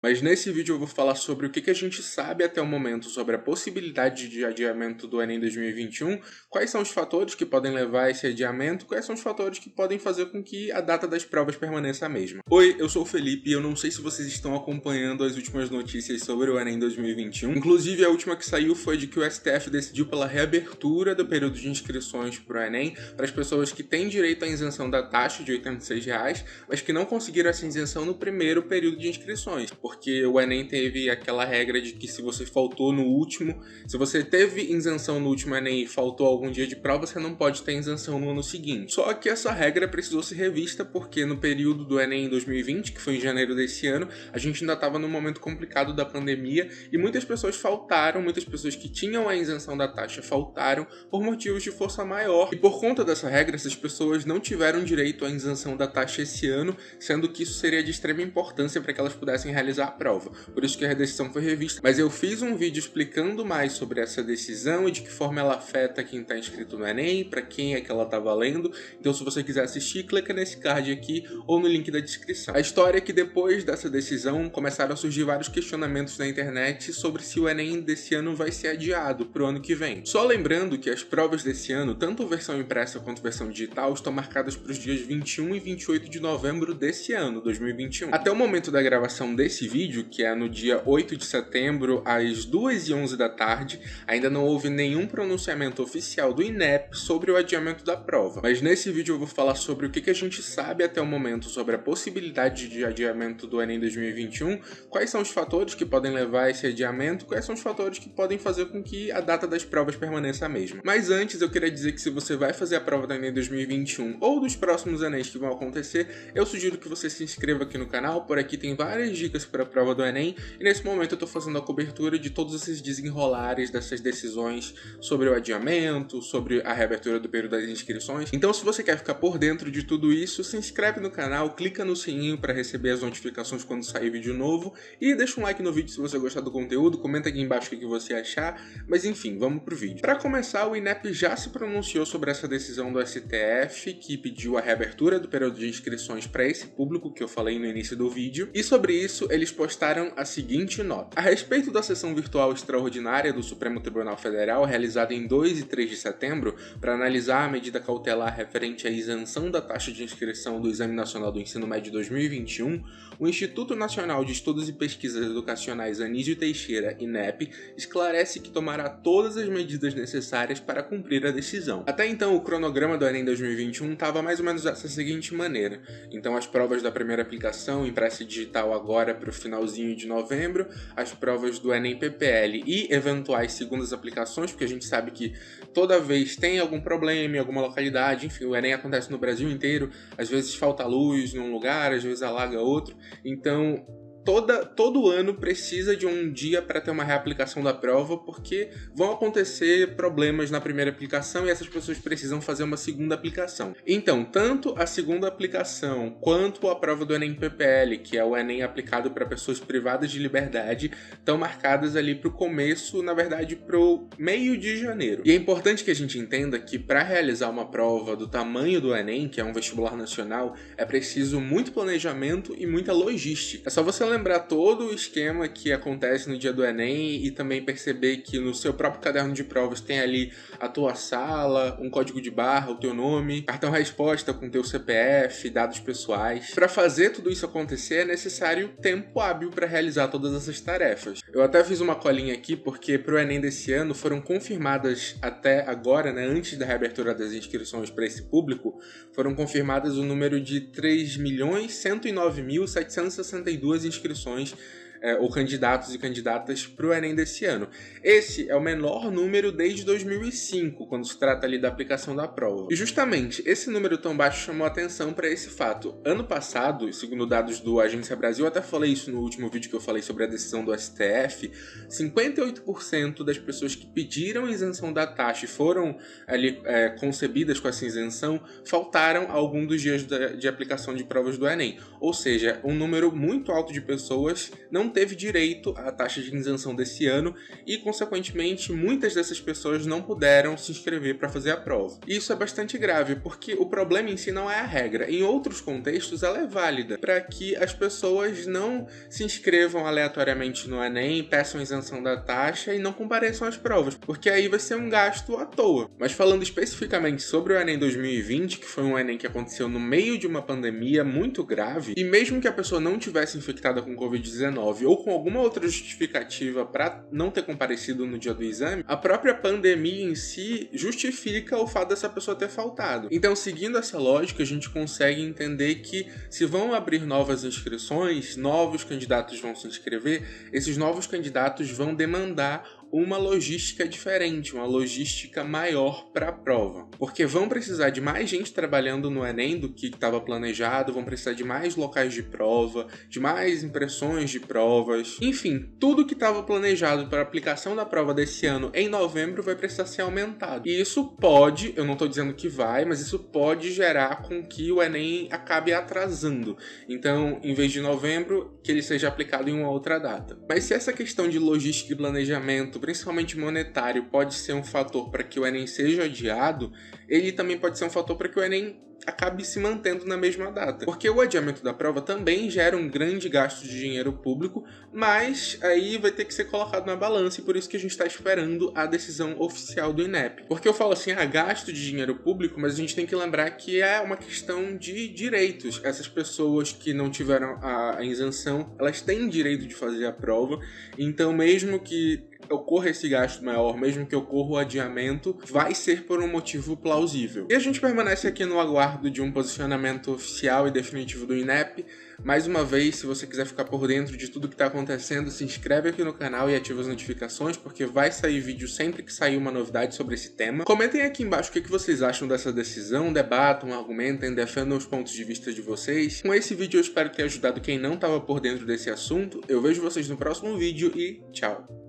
Mas nesse vídeo eu vou falar sobre o que a gente sabe até o momento sobre a possibilidade de adiamento do Enem 2021, quais são os fatores que podem levar a esse adiamento, quais são os fatores que podem fazer com que a data das provas permaneça a mesma. Oi, eu sou o Felipe e eu não sei se vocês estão acompanhando as últimas notícias sobre o Enem 2021. Inclusive, a última que saiu foi de que o STF decidiu pela reabertura do período de inscrições para o Enem para as pessoas que têm direito à isenção da taxa de R$ 86, mas que não conseguiram essa isenção no primeiro período de inscrições. Porque o Enem teve aquela regra de que se você faltou no último, se você teve isenção no último Enem e faltou algum dia de prova, você não pode ter isenção no ano seguinte. Só que essa regra precisou ser revista porque no período do Enem 2020, que foi em janeiro desse ano, a gente ainda estava num momento complicado da pandemia e muitas pessoas faltaram, muitas pessoas que tinham a isenção da taxa faltaram por motivos de força maior. E por conta dessa regra, essas pessoas não tiveram direito à isenção da taxa esse ano, sendo que isso seria de extrema importância para que elas pudessem realizar a prova. Por isso que a decisão foi revista. Mas eu fiz um vídeo explicando mais sobre essa decisão e de que forma ela afeta quem está inscrito no Enem, para quem é que ela está valendo. Então se você quiser assistir, clica nesse card aqui ou no link da descrição. A história é que depois dessa decisão começaram a surgir vários questionamentos na internet sobre se o Enem desse ano vai ser adiado para o ano que vem. Só lembrando que as provas desse ano, tanto versão impressa quanto versão digital, estão marcadas para os dias 21 e 28 de novembro desse ano, 2021. Até o momento da gravação desse vídeo, que é no dia 8 de setembro, às 2h11 da tarde, ainda não houve nenhum pronunciamento oficial do INEP sobre o adiamento da prova. Mas nesse vídeo eu vou falar sobre o que a gente sabe até o momento sobre a possibilidade de adiamento do Enem 2021, quais são os fatores que podem levar a esse adiamento, quais são os fatores que podem fazer com que a data das provas permaneça a mesma. Mas antes eu queria dizer que se você vai fazer a prova do Enem 2021 ou dos próximos Enems que vão acontecer, eu sugiro que você se inscreva aqui no canal. Por aqui tem várias dicas para a prova do Enem e nesse momento eu estou fazendo a cobertura de todos esses desenrolares dessas decisões sobre o adiamento, sobre a reabertura do período das inscrições. Então se você quer ficar por dentro de tudo isso, se inscreve no canal, clica no sininho para receber as notificações quando sair vídeo novo e deixa um like no vídeo se você gostar do conteúdo, comenta aqui embaixo o que você achar, mas enfim, vamos pro vídeo. Para começar, o INEP já se pronunciou sobre essa decisão do STF, que pediu a reabertura do período de inscrições para esse público que eu falei no início do vídeo, e sobre isso eles postaram a seguinte nota. A respeito da sessão virtual extraordinária do Supremo Tribunal Federal, realizada em 2 e 3 de setembro, para analisar a medida cautelar referente à isenção da taxa de inscrição do Exame Nacional do Ensino Médio 2021, o Instituto Nacional de Estudos e Pesquisas Educacionais Anísio Teixeira, INEP, esclarece que tomará todas as medidas necessárias para cumprir a decisão. Até então, o cronograma do Enem 2021 estava mais ou menos dessa seguinte maneira. Então, as provas da primeira aplicação, impressa e digital agora para o finalzinho de novembro, as provas do Enem PPL e eventuais segundas aplicações, porque a gente sabe que toda vez tem algum problema em alguma localidade, enfim, o Enem acontece no Brasil inteiro, às vezes falta luz num lugar, às vezes alaga outro, então todo ano precisa de um dia para ter uma reaplicação da prova, porque vão acontecer problemas na primeira aplicação e essas pessoas precisam fazer uma segunda aplicação. Então, tanto a segunda aplicação quanto a prova do Enem PPL, que é o Enem aplicado para pessoas privadas de liberdade, estão marcadas ali para o começo, na verdade, para o meio de janeiro. E é importante que a gente entenda que para realizar uma prova do tamanho do Enem, que é um vestibular nacional, é preciso muito planejamento e muita logística. É só você lembrar todo o esquema que acontece no dia do Enem e também perceber que no seu próprio caderno de provas tem ali a tua sala, um código de barra, o teu nome, cartão resposta com teu CPF, dados pessoais. Para fazer tudo isso acontecer é necessário tempo hábil para realizar todas essas tarefas. Eu até fiz uma colinha aqui porque para o Enem desse ano foram confirmadas até agora, né, antes da reabertura das inscrições para esse público, foram confirmadas o número de 3.109.762 inscrições ou candidatos e candidatas para o Enem desse ano. Esse é o menor número desde 2005, quando se trata ali da aplicação da prova. E justamente esse número tão baixo chamou atenção para esse fato. Ano passado, segundo dados do Agência Brasil, eu até falei isso no último vídeo que eu falei sobre a decisão do STF, 58% das pessoas que pediram isenção da taxa e foram ali concebidas com essa isenção, faltaram algum dos dias de aplicação de provas do Enem. Ou seja, um número muito alto de pessoas não não teve direito à taxa de isenção desse ano e, consequentemente, muitas dessas pessoas não puderam se inscrever para fazer a prova. E isso é bastante grave, porque o problema em si não é a regra. Em outros contextos, ela é válida, para que as pessoas não se inscrevam aleatoriamente no Enem, peçam isenção da taxa e não compareçam às provas, porque aí vai ser um gasto à toa. Mas falando especificamente sobre o Enem 2020, que foi um Enem que aconteceu no meio de uma pandemia muito grave, e mesmo que a pessoa não tivesse infectada com Covid-19 ou com alguma outra justificativa para não ter comparecido no dia do exame, a própria pandemia em si justifica o fato dessa pessoa ter faltado. Então, seguindo essa lógica, a gente consegue entender que se vão abrir novas inscrições, novos candidatos vão se inscrever, esses novos candidatos vão demandar uma logística diferente, uma logística maior para a prova. Porque vão precisar de mais gente trabalhando no Enem do que estava planejado, vão precisar de mais locais de prova, de mais impressões de provas. Enfim, tudo que estava planejado para a aplicação da prova desse ano em novembro vai precisar ser aumentado. E isso pode, eu não estou dizendo que vai, mas isso pode gerar com que o Enem acabe atrasando. Então, em vez de novembro, que ele seja aplicado em uma outra data. Mas se essa questão de logística e planejamento, principalmente monetário, pode ser um fator para que o Enem seja adiado, ele também pode ser um fator para que o Enem acabe se mantendo na mesma data. Porque o adiamento da prova também gera um grande gasto de dinheiro público, mas aí vai ter que ser colocado na balança e por isso que a gente está esperando a decisão oficial do INEP. Porque eu falo assim, gasto de dinheiro público, mas a gente tem que lembrar que é uma questão de direitos. Essas pessoas que não tiveram a isenção, elas têm direito de fazer a prova, então mesmo que ocorra esse gasto maior, mesmo que ocorra o adiamento, vai ser por um motivo plausível. E a gente permanece aqui no aguardo de um posicionamento oficial e definitivo do INEP. Mais uma vez, se você quiser ficar por dentro de tudo que está acontecendo, se inscreve aqui no canal e ativa as notificações, porque vai sair vídeo sempre que sair uma novidade sobre esse tema. Comentem aqui embaixo o que vocês acham dessa decisão, debatam, argumentem, defendam os pontos de vista de vocês. Com esse vídeo eu espero ter ajudado quem não estava por dentro desse assunto. Eu vejo vocês no próximo vídeo e tchau!